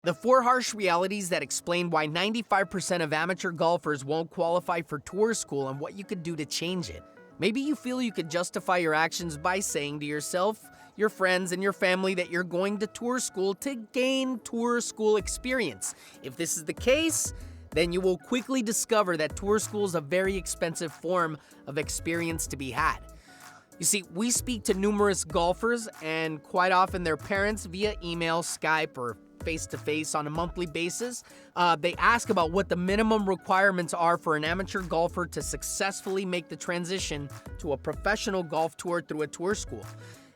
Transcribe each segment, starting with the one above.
The 4 harsh realities that explain why 95% of amateur golfers won't qualify for tour school and what you could do to change it. Maybe you feel you could justify your actions by saying to yourself, your friends, and your family that you're going to tour school to gain tour school experience. If this is the case, then you will quickly discover that tour school is a very expensive form of experience to be had. You see, we speak to numerous golfers and quite often their parents via email, Skype, or face-to-face on a monthly basis. They ask about what the minimum requirements are for an amateur golfer to successfully make the transition to a professional golf tour through a tour school.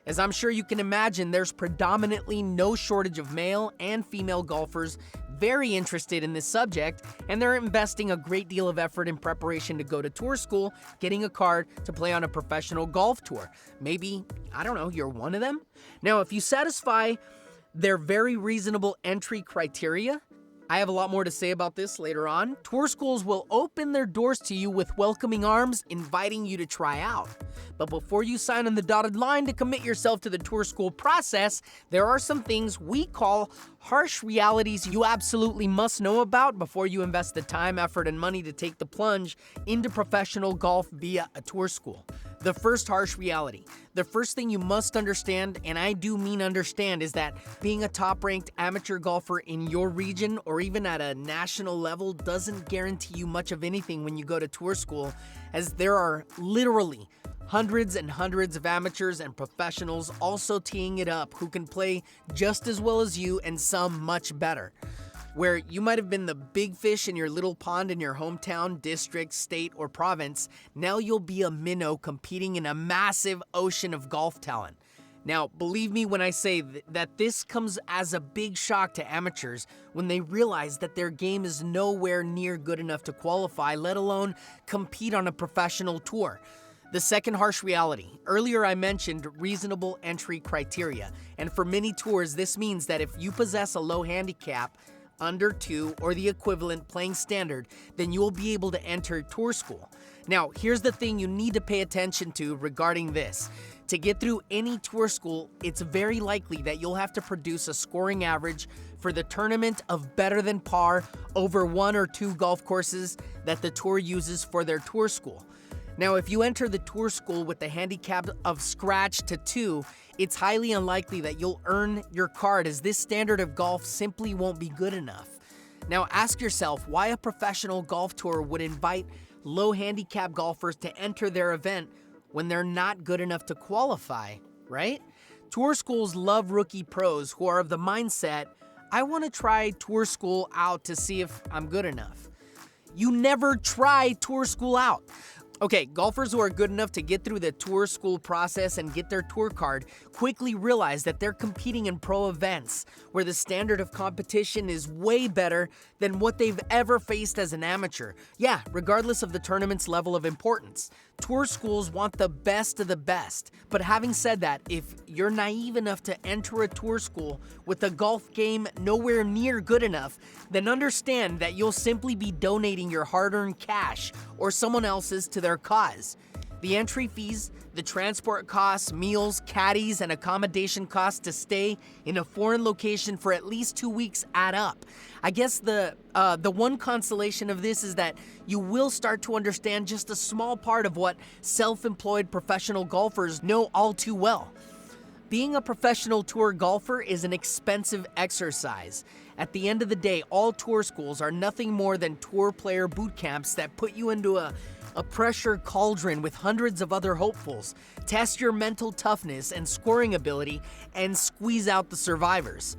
As I'm sure you can imagine, there's predominantly no shortage of male and female golfers very interested in this subject, and they're investing a great deal of effort in preparation to go to tour school, getting a card to play on a professional golf tour. Maybe, I don't know, you're one of them? Now, if you satisfy their very reasonable entry criteria, I have a lot more to say about this later on. Tour schools will open their doors to you with welcoming arms, inviting you to try out. But before you sign on the dotted line to commit yourself to the tour school process, there are some things we call harsh realities you absolutely must know about before you invest the time, effort, and money to take the plunge into professional golf via a tour school. The first harsh reality. The first thing you must understand, and I do mean understand, is that being a top-ranked amateur golfer in your region or even at a national level doesn't guarantee you much of anything when you go to tour school, as there are literally hundreds and hundreds of amateurs and professionals also teeing it up who can play just as well as you and some much better. Where you might have been the big fish in your little pond in your hometown, district, state, or province, now you'll be a minnow competing in a massive ocean of golf talent. Now, believe me when I say that this comes as a big shock to amateurs when they realize that their game is nowhere near good enough to qualify, let alone compete on a professional tour. The second harsh reality. Earlier I mentioned reasonable entry criteria, and for many tours this means that if you possess a low handicap, under 2 or the equivalent playing standard, then you will be able to enter tour school. Now, here's the thing you need to pay attention to regarding this. To get through any tour school, it's very likely that you'll have to produce a scoring average for the tournament of better than par over 1 or 2 golf courses that the tour uses for their tour school. Now, if you enter the tour school with the handicap of scratch to 2, it's highly unlikely that you'll earn your card, as this standard of golf simply won't be good enough. Now, ask yourself why a professional golf tour would invite low handicap golfers to enter their event when they're not good enough to qualify, right? Tour schools love rookie pros who are of the mindset, I want to try tour school out to see if I'm good enough. You never try tour school out. Okay, golfers who are good enough to get through the tour school process and get their tour card quickly realize that they're competing in pro events where the standard of competition is way better than what they've ever faced as an amateur. Yeah, regardless of the tournament's level of importance. Tour schools want the best of the best. But having said that, if you're naive enough to enter a tour school with a golf game nowhere near good enough, then understand that you'll simply be donating your hard-earned cash or someone else's to their cause. The entry fees, the transport costs, meals, caddies, and accommodation costs to stay in a foreign location for at least 2 weeks add up. I guess the one consolation of this is that you will start to understand just a small part of what self-employed professional golfers know all too well. Being a professional tour golfer is an expensive exercise. At the end of the day, all tour schools are nothing more than tour player boot camps that put you into a pressure cauldron with hundreds of other hopefuls, test your mental toughness and scoring ability, and squeeze out the survivors.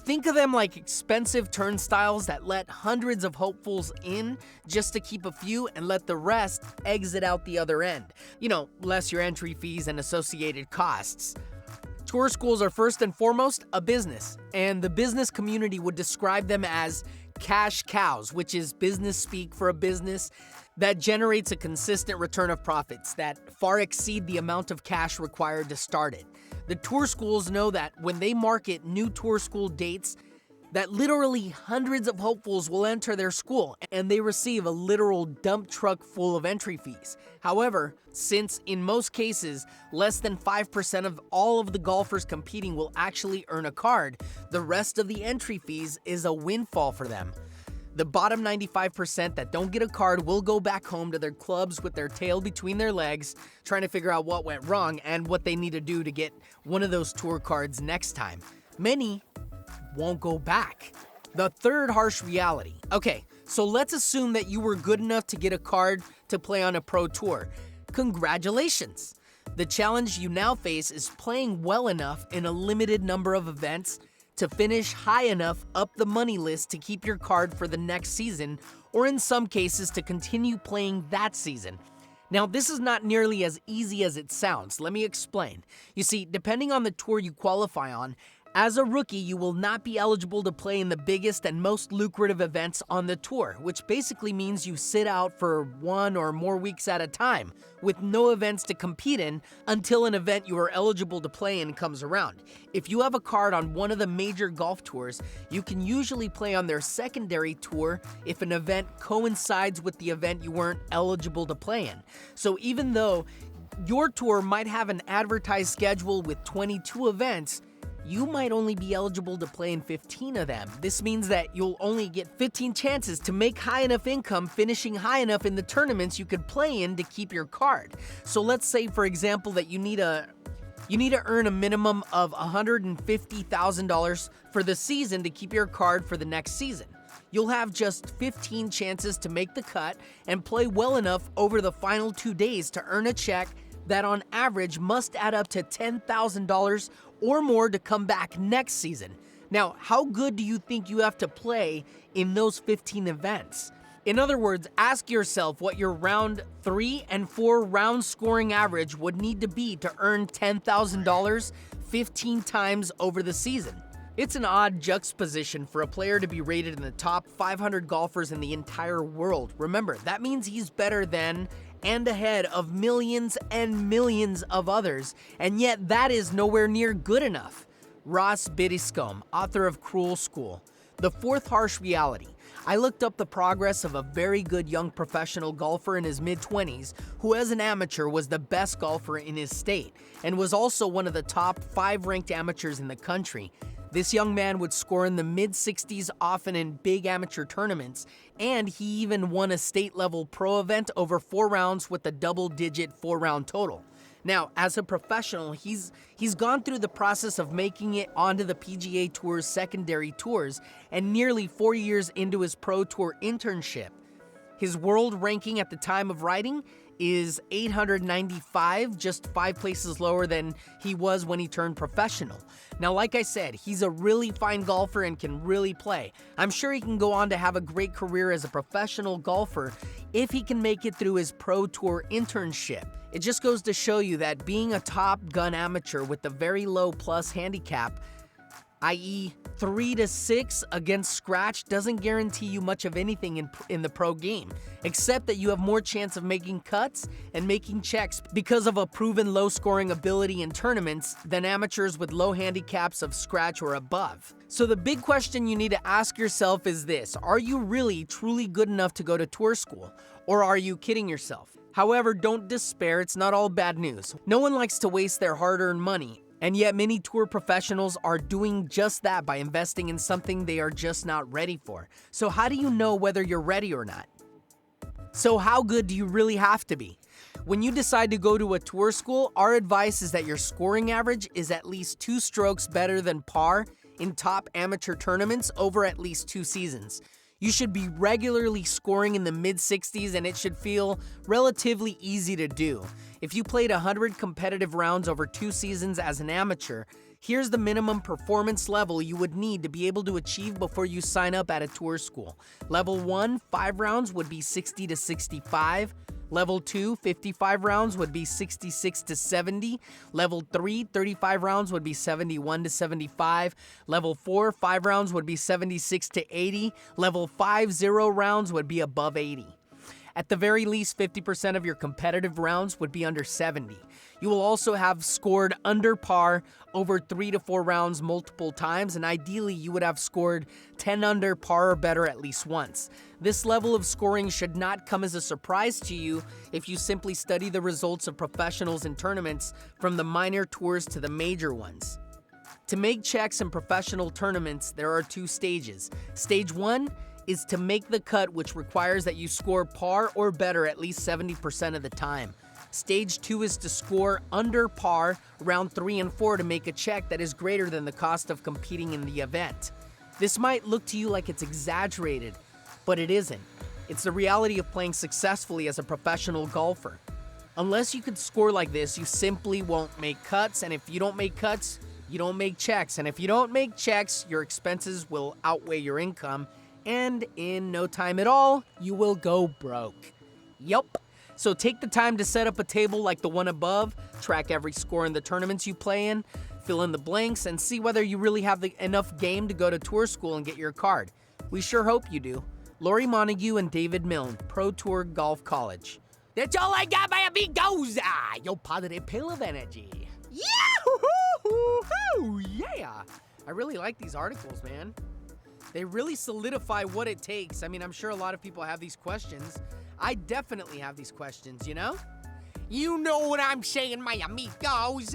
Think of them like expensive turnstiles that let hundreds of hopefuls in just to keep a few and let the rest exit out the other end. You know, less your entry fees and associated costs. Tour schools are first and foremost a business, and the business community would describe them as cash cows, which is business speak for a business that generates a consistent return of profits that far exceed the amount of cash required to start it. The tour schools know that when they market new tour school dates, that literally hundreds of hopefuls will enter their school and they receive a literal dump truck full of entry fees. However, since in most cases, less than 5% of all of the golfers competing will actually earn a card, the rest of the entry fees is a windfall for them. The bottom 95% that don't get a card will go back home to their clubs with their tail between their legs, trying to figure out what went wrong and what they need to do to get one of those tour cards next time. Many won't go back. The third harsh reality. Okay, so let's assume that you were good enough to get a card to play on a pro tour. Congratulations! The challenge you now face is playing well enough in a limited number of events to finish high enough up the money list to keep your card for the next season, or in some cases to continue playing that season. Now, this is not nearly as easy as it sounds. Let me explain. You see, depending on the tour you qualify on, as a rookie, you will not be eligible to play in the biggest and most lucrative events on the tour, which basically means you sit out for 1 or more weeks at a time, with no events to compete in until an event you are eligible to play in comes around. If you have a card on one of the major golf tours, you can usually play on their secondary tour if an event coincides with the event you weren't eligible to play in. So even though your tour might have an advertised schedule with 22 events, you might only be eligible to play in 15 of them. This means that you'll only get 15 chances to make high enough income finishing high enough in the tournaments you could play in to keep your card. So let's say, for example, that you need to earn a minimum of $150,000 for the season to keep your card for the next season. You'll have just 15 chances to make the cut and play well enough over the final 2 days to earn a check that on average must add up to $10,000 or more to come back next season. Now, how good do you think you have to play in those 15 events? In other words, ask yourself what your round 3 and 4 round scoring average would need to be to earn $10,000 15 times over the season. It's an odd juxtaposition for a player to be rated in the top 500 golfers in the entire world. Remember, that means he's better than and ahead of millions and millions of others, and yet that is nowhere near good enough. Ross Biddiscombe, author of Cruel School. The fourth harsh reality. I looked up the progress of a very good young professional golfer in his mid-20s who as an amateur was the best golfer in his state and was also one of the top 5 ranked amateurs in the country. This young man would score in the mid-60s often in big amateur tournaments, and he even won a state-level pro event over 4 rounds with a double-digit 4-round total. Now, as a professional, he's gone through the process of making it onto the PGA Tour's secondary tours and nearly 4 years into his Pro Tour internship. His world ranking at the time of writing is 895, just 5 places lower than he was when he turned professional. Now, like I said, he's a really fine golfer and can really play. I'm sure he can go on to have a great career as a professional golfer if he can make it through his Pro Tour internship. It just goes to show you that being a top gun amateur with a very low plus handicap, i.e. 3 to 6 against scratch, doesn't guarantee you much of anything in the pro game, except that you have more chance of making cuts and making checks because of a proven low scoring ability in tournaments than amateurs with low handicaps of scratch or above. So the big question you need to ask yourself is this: are you really truly good enough to go to tour school, or are you kidding yourself? However, don't despair, it's not all bad news. No one likes to waste their hard-earned money. And yet many tour professionals are doing just that by investing in something they are just not ready for. So how do you know whether you're ready or not? So how good do you really have to be? When you decide to go to a tour school, our advice is that your scoring average is at least 2 strokes better than par in top amateur tournaments over at least 2 seasons. You should be regularly scoring in the mid-60s and it should feel relatively easy to do. If you played 100 competitive rounds over 2 seasons as an amateur, here's the minimum performance level you would need to be able to achieve before you sign up at a tour school. Level 1, 5 rounds would be 60 to 65. Level 2, 55 rounds would be 66 to 70. Level 3, 35 rounds would be 71 to 75. Level 4, 5 rounds would be 76 to 80. Level 5, 0 rounds would be above 80. At the very least, 50% of your competitive rounds would be under 70. You will also have scored under par over 3 to 4 rounds multiple times, and ideally you would have scored 10 under par or better at least once. This level of scoring should not come as a surprise to you if you simply study the results of professionals in tournaments from the minor tours to the major ones. To make checks in professional tournaments, there are 2 stages. Stage 1 is to make the cut, which requires that you score par or better at least 70% of the time. Stage 2 is to score under par round 3 and 4 to make a check that is greater than the cost of competing in the event. This might look to you like it's exaggerated, but it isn't. It's the reality of playing successfully as a professional golfer. Unless you could score like this, you simply won't make cuts, and if you don't make cuts, you don't make checks, and if you don't make checks, your expenses will outweigh your income, and in no time at all, you will go broke. Yup. So take the time to set up a table like the one above, track every score in the tournaments you play in, fill in the blanks, and see whether you really have enough game to go to tour school and get your card. We sure hope you do. Lori Montague and David Milne, Pro Tour Golf College. That's all I got, my amigos! Your positive pill of energy. Yahoo! Yeah! I really like these articles, man. They really solidify what it takes. I mean, I'm sure a lot of people have these questions. I definitely have these questions, you know? You know what I'm saying, my amigos.